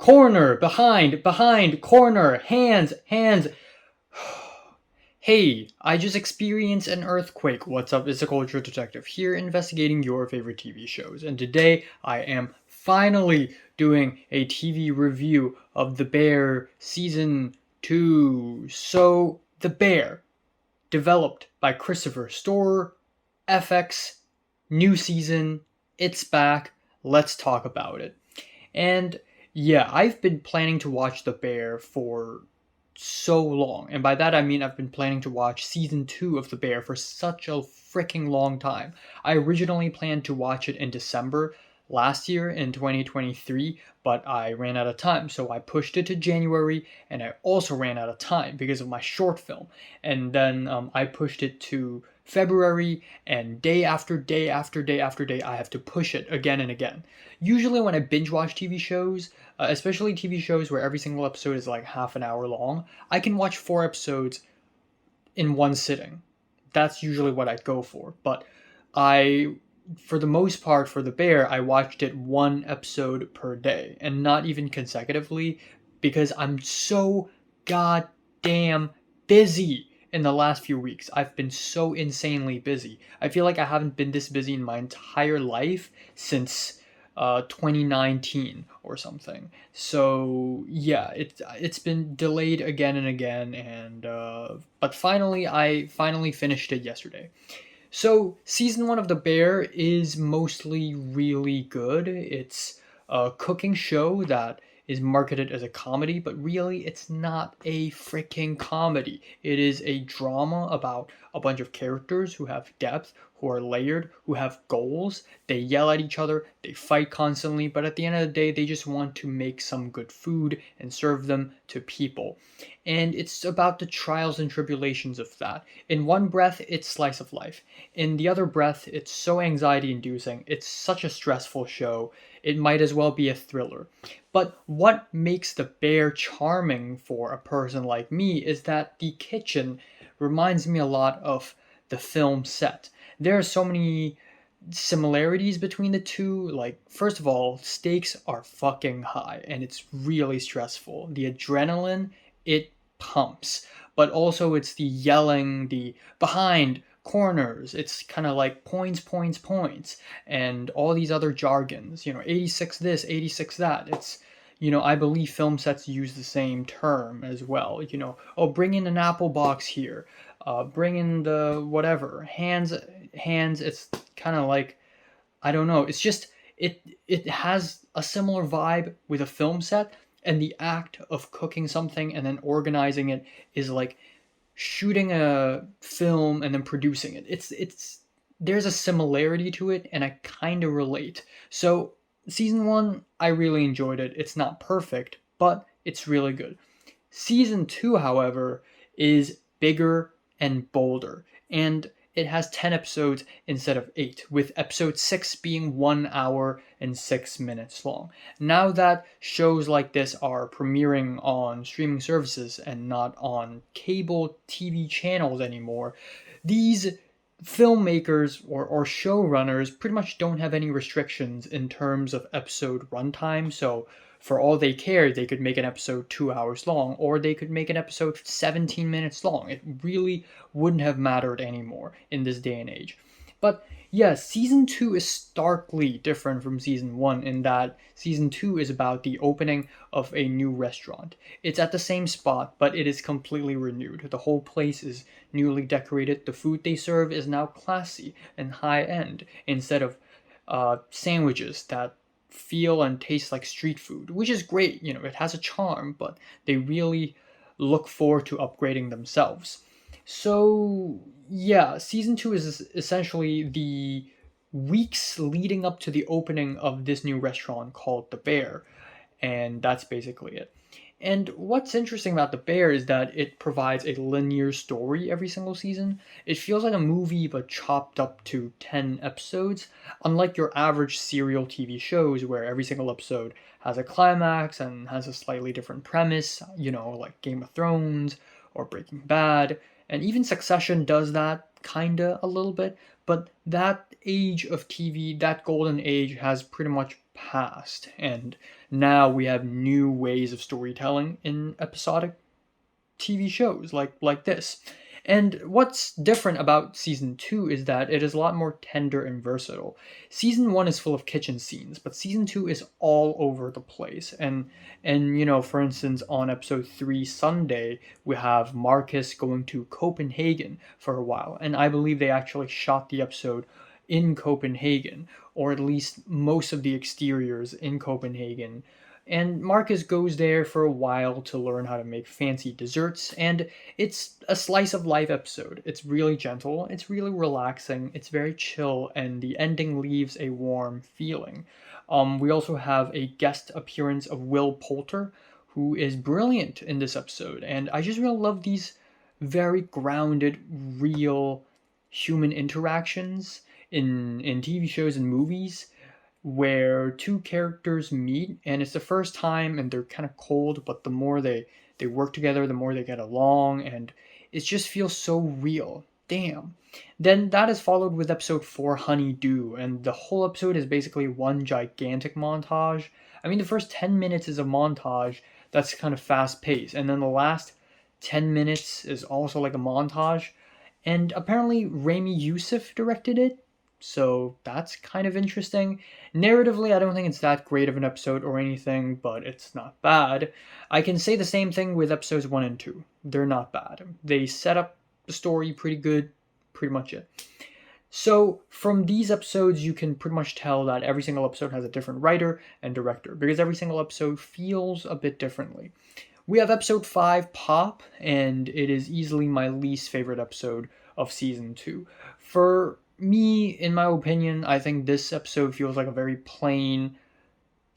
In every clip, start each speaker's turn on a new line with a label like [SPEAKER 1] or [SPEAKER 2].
[SPEAKER 1] Corner, behind, corner, hands. Hey, I just experienced an earthquake. What's up? It's a culture detective here investigating your favorite TV shows. And today I am finally doing a TV review of The Bear Season 2. So, The Bear, developed by Christopher Storer, FX, new season, it's back. Let's talk about it. And yeah, I've been planning to watch The Bear for so long. And by that I mean I've been planning to watch season 2 of The Bear for such a freaking long time. I originally planned to watch it in December last year in 2023, but I ran out of time. So I pushed it to January, and I also ran out of time because of my short film. And then I pushed it to February, and day after day after day after day, I have to push it again and again. Usually, when I binge watch TV shows, especially TV shows where every single episode is like half an hour long, I can watch 4 episodes in one sitting. That's usually what I go for. But for the most part, for The Bear, I watched it 1 episode per day, and not even consecutively, because I'm so goddamn busy in the last few weeks. I've been so insanely busy. I feel like I haven't been this busy in my entire life since 2019 or something. So yeah, it's been delayed again and again, and but I finally finished it yesterday. So season 1 of The Bear is mostly really good. It's a cooking show that is marketed as a comedy, but really it's not a freaking comedy. It is a drama about a bunch of characters who have depth, who are layered, who have goals. They yell at each other, they fight constantly, but at the end of the day, they just want to make some good food and serve them to people. And it's about the trials and tribulations of that. In one breath, it's slice of life. In the other breath, it's so anxiety inducing. It's such a stressful show. It might as well be a thriller. But what makes The Bear charming for a person like me is that the kitchen reminds me a lot of the film set. There are so many similarities between the two. Like, first of all, stakes are fucking high and it's really stressful. The adrenaline, it pumps. But also it's the yelling, the behind, corners. It's kind of like points, and all these other jargons. 86 this, 86 that. I believe film sets use the same term as well. Oh, bring in an apple box here. Bring in the whatever. Hands. It's kind of like, I don't know. It's just, it has a similar vibe with a film set, and the act of cooking something and then organizing it is like shooting a film and then producing it. It's there's a similarity to it, and I kind of relate. So season 1, I really enjoyed it. It's not perfect, but it's really good. Season 2, however, is bigger and bolder, and it has 10 episodes instead of 8, with episode 6 being 1 hour and 6 minutes long. Now that shows like this are premiering on streaming services and not on cable TV channels anymore, these filmmakers or showrunners pretty much don't have any restrictions in terms of episode runtime. So for all they care, they could make an episode 2 hours long, or they could make an episode 17 minutes long. It really wouldn't have mattered anymore in this day and age. But yeah, season 2 is starkly different from season 1 in that season 2 is about the opening of a new restaurant. It's at the same spot, but it is completely renewed. The whole place is newly decorated. The food they serve is now classy and high end instead of sandwiches that feel and taste like street food, which is great. It has a charm, but they really look forward to upgrading themselves. So, yeah, season 2 is essentially the weeks leading up to the opening of this new restaurant called The Bear, and that's basically it. And what's interesting about The Bear is that it provides a linear story every single season. It feels like a movie but chopped up to 10 episodes, unlike your average serial TV shows where every single episode has a climax and has a slightly different premise, like Game of Thrones or Breaking Bad. And even Succession does that kinda a little bit, but that age of TV, that golden age, has pretty much passed, and now we have new ways of storytelling in episodic TV shows like this. And what's different about season 2 is that it is a lot more tender and versatile. Season 1 is full of kitchen scenes, but season 2 is all over the place. And you know, for instance, on episode 3 Sunday, we have Marcus going to Copenhagen for a while, and I believe they actually shot the episode in Copenhagen, or at least most of the exteriors in Copenhagen. And Marcus goes there for a while to learn how to make fancy desserts, and it's a slice of life episode. It's really gentle, it's really relaxing, it's very chill, and the ending leaves a warm feeling. We also have a guest appearance of Will Poulter, who is brilliant in this episode, and I just really love these very grounded, real human interactions in TV shows and movies where two characters meet and it's the first time and they're kind of cold, but the more they work together, the more they get along, and it just feels so real. Damn. Then that is followed with episode 4, Honeydew, and the whole episode is basically one gigantic montage. I mean, the first 10 minutes is a montage that's kind of fast paced, and then the last 10 minutes is also like a montage. And apparently Rami Youssef directed it, so that's kind of interesting. Narratively, I don't think it's that great of an episode or anything, but it's not bad. I can say the same thing with episodes 1 and 2. They're not bad. They set up the story pretty good, pretty much it. So from these episodes, you can pretty much tell that every single episode has a different writer and director, because every single episode feels a bit differently. We have episode 5, Pop, and it is easily my least favorite episode of season 2. For me, in my opinion, I think this episode feels like a very plain,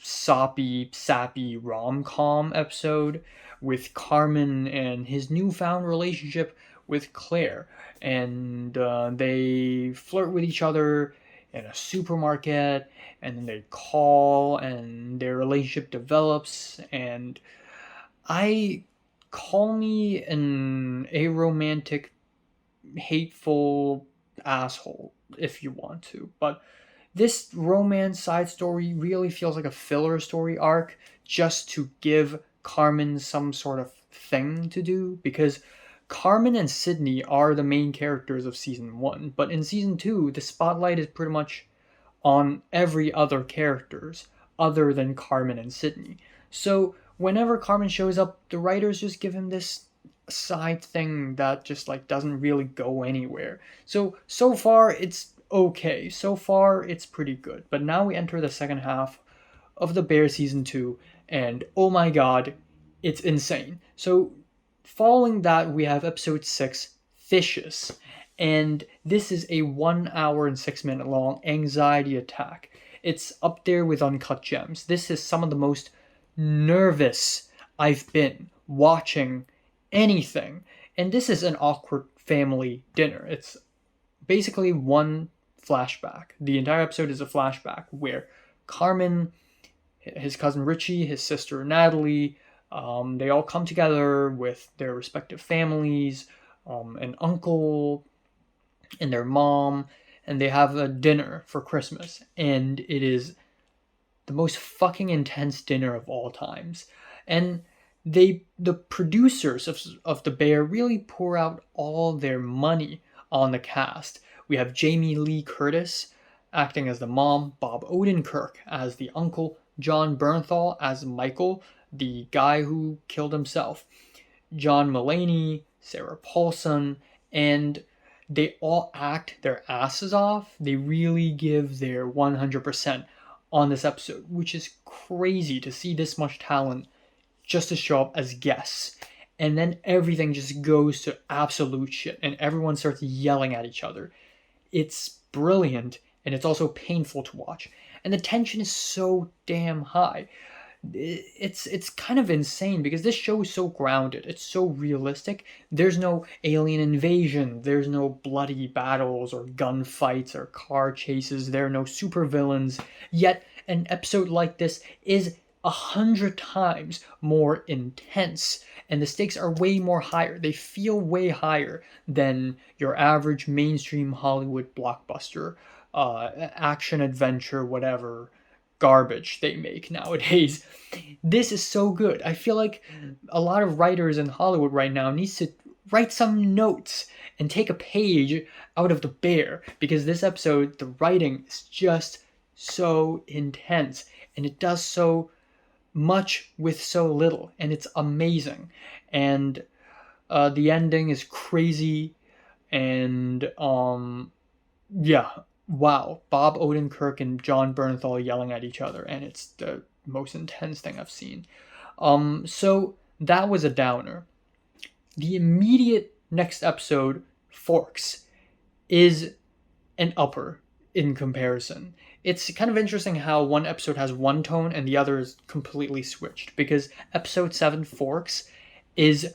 [SPEAKER 1] soppy, sappy rom-com episode with Carmen and his newfound relationship with Claire. And they flirt with each other in a supermarket, and then they call, and their relationship develops, and call me an aromantic, hateful asshole if you want to, but this romance side story really feels like a filler story arc just to give Carmen some sort of thing to do, because Carmen and Sydney are the main characters of season 1, but in season 2 the spotlight is pretty much on every other characters other than Carmen and Sydney. So whenever Carmen shows up, the writers just give him this side thing that just like doesn't really go anywhere. So far it's okay. So far it's pretty good. But now we enter the second half of The Bear season 2, and oh my god, it's insane. So following that, we have episode 6, Fishes, and this is a 1 hour and 6 minute long anxiety attack. It's up there with Uncut Gems. This is some of the most nervous I've been watching anything. And this is an awkward family dinner. It's basically one flashback. The entire episode is a flashback where Carmen, his cousin Richie, his sister Natalie, they all come together with their respective families, an uncle and their mom, and they have a dinner for Christmas. And it is the most fucking intense dinner of all times. And the producers of The Bear really pour out all their money on the cast. We have Jamie Lee Curtis acting as the mom, Bob Odenkirk as the uncle, John Bernthal as Michael, the guy who killed himself, John Mulaney, Sarah Paulson, and they all act their asses off. They really give their 100% on this episode, which is crazy to see this much talent just to show up as guests. And then everything just goes to absolute shit and everyone starts yelling at each other. It's brilliant, and it's also painful to watch. And the tension is so damn high. It's kind of insane because this show is so grounded. It's so realistic. There's no alien invasion. There's no bloody battles or gunfights or car chases. There are no supervillains. Yet an episode like this is 100 times more intense, and the stakes are way more higher. They feel way higher than your average mainstream Hollywood blockbuster, action adventure, whatever, garbage they make nowadays. This is so good. I feel like a lot of writers in Hollywood right now needs to write some notes and take a page out of The Bear, because this episode, the writing is just so intense and it does so much with so little, and it's amazing. And the ending is crazy, and yeah, wow, Bob Odenkirk and John Bernthal yelling at each other, and it's the most intense thing I've seen. So that was a downer. The immediate next episode, Forks, is an upper in comparison. It's kind of interesting how one episode has one tone and the other is completely switched, because episode 7, Forks, is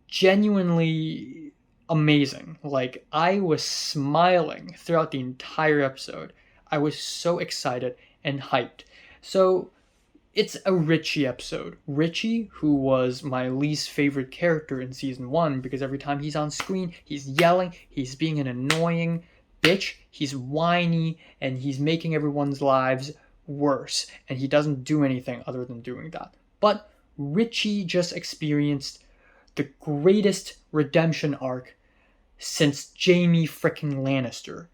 [SPEAKER 1] genuinely amazing. Like, I was smiling throughout the entire episode. I was so excited and hyped. So it's a Richie episode. Richie, who was my least favorite character in season 1, because every time he's on screen, he's yelling, he's being an annoying bitch, he's whiny, and he's making everyone's lives worse, and he doesn't do anything other than doing that. But Richie just experienced the greatest redemption arc since Jaime fricking Lannister.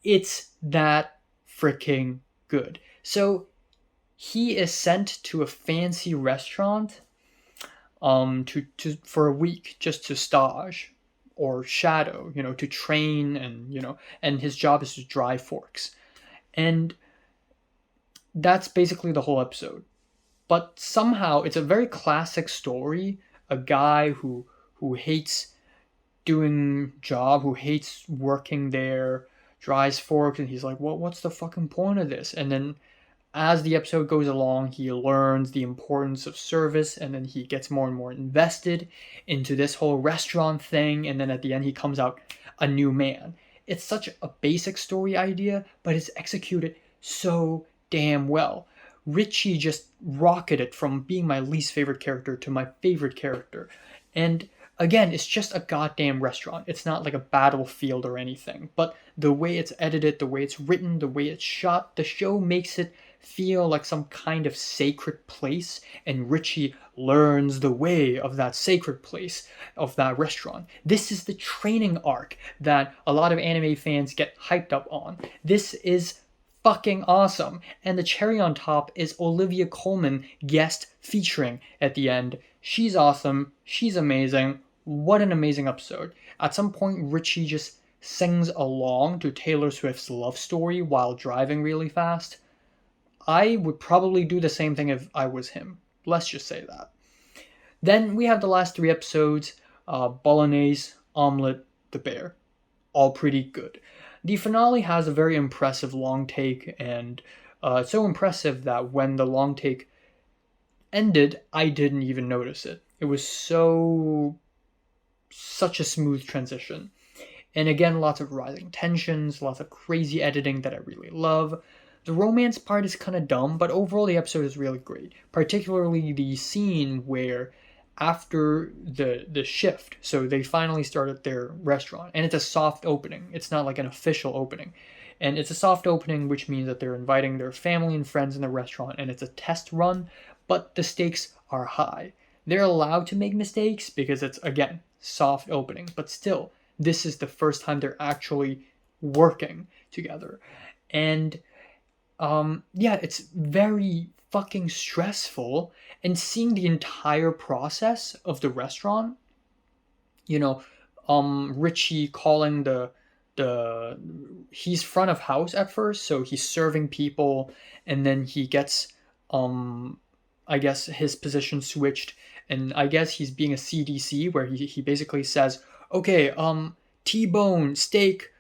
[SPEAKER 1] It's that fricking good. So he is sent to a fancy restaurant for a week, just to stage or shadow, to train, and his job is to dry forks. And that's basically the whole episode. But somehow it's a very classic story. A guy who hates doing job, who hates working there, dries forks, and he's like, what's the fucking point of this? And then as the episode goes along, he learns the importance of service, and then he gets more and more invested into this whole restaurant thing, and then at the end he comes out a new man. It's such a basic story idea, but it's executed so damn well. Richie just rocketed from being my least favorite character to my favorite character. And again, it's just a goddamn restaurant. It's not like a battlefield or anything. But the way it's edited, the way it's written, the way it's shot, the show makes it feel like some kind of sacred place, and Richie learns the way of that sacred place, of that restaurant. This is the training arc that a lot of anime fans get hyped up on. This is fucking awesome. And the cherry on top is Olivia Colman guest featuring at the end. She's awesome. She's amazing. What an amazing episode. At some point, Richie just sings along to Taylor Swift's Love Story while driving really fast. I would probably do the same thing if I was him. Let's just say that. Then we have the last 3 episodes, Bolognese, Omelette, The Bear. All pretty good. The finale has a very impressive long take, and so impressive that when the long take ended, I didn't even notice it. It was such a smooth transition. And again, lots of rising tensions, lots of crazy editing that I really love. The romance part is kind of dumb, but overall the episode is really great. Particularly the scene where after the shift, so they finally started their restaurant, and it's a soft opening. It's not like an official opening. And it's a soft opening, which means that they're inviting their family and friends in the restaurant, and it's a test run, but the stakes are high. They're allowed to make mistakes because it's, again, soft opening, but still, this is the first time they're actually working together. And it's very fucking stressful, and seeing the entire process of the restaurant, Richie calling he's front of house at first, so he's serving people, and then he gets I guess his position switched, and I guess he's being a CDC, where he basically says, okay, T-bone steak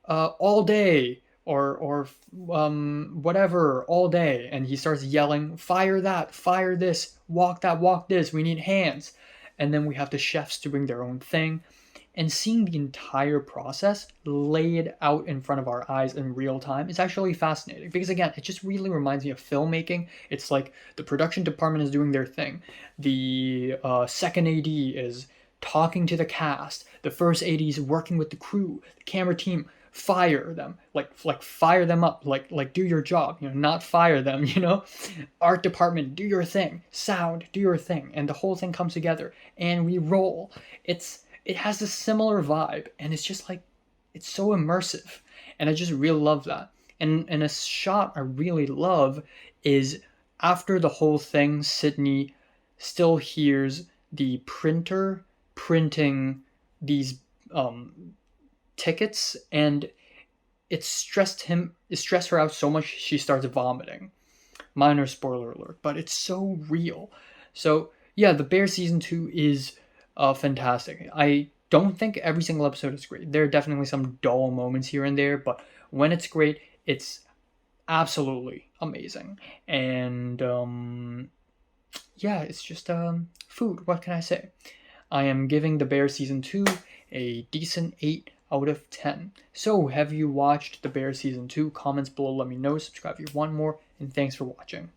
[SPEAKER 1] all day, or whatever, all day, and he starts yelling, fire that, fire this, walk that, walk this, we need hands. And then we have the chefs doing their own thing, and seeing the entire process laid out in front of our eyes in real time is actually fascinating, because again, it just really reminds me of filmmaking. It's like the production department is doing their thing, the second AD is talking to the cast, the first AD is working with the crew, the camera team fire them, like fire them up, like do your job, not fire them, Art department, do your thing. Sound, do your thing. And the whole thing comes together and we roll. It has a similar vibe, and it's just like, it's so immersive, and I just really love that. And a shot I really love is after the whole thing, Sydney still hears the printer printing these tickets, and it stressed her out so much she starts vomiting. Minor spoiler alert, but it's so real. So yeah, The Bear season 2 is fantastic. I don't think every single episode is great. There are definitely some dull moments here and there, but when it's great, it's absolutely amazing. And yeah, it's just food. What can I say? I am giving The Bear season 2 a decent 8 out of 10. So, have you watched The Bear season 2? Comments below, let me know. Subscribe if you want more, and thanks for watching.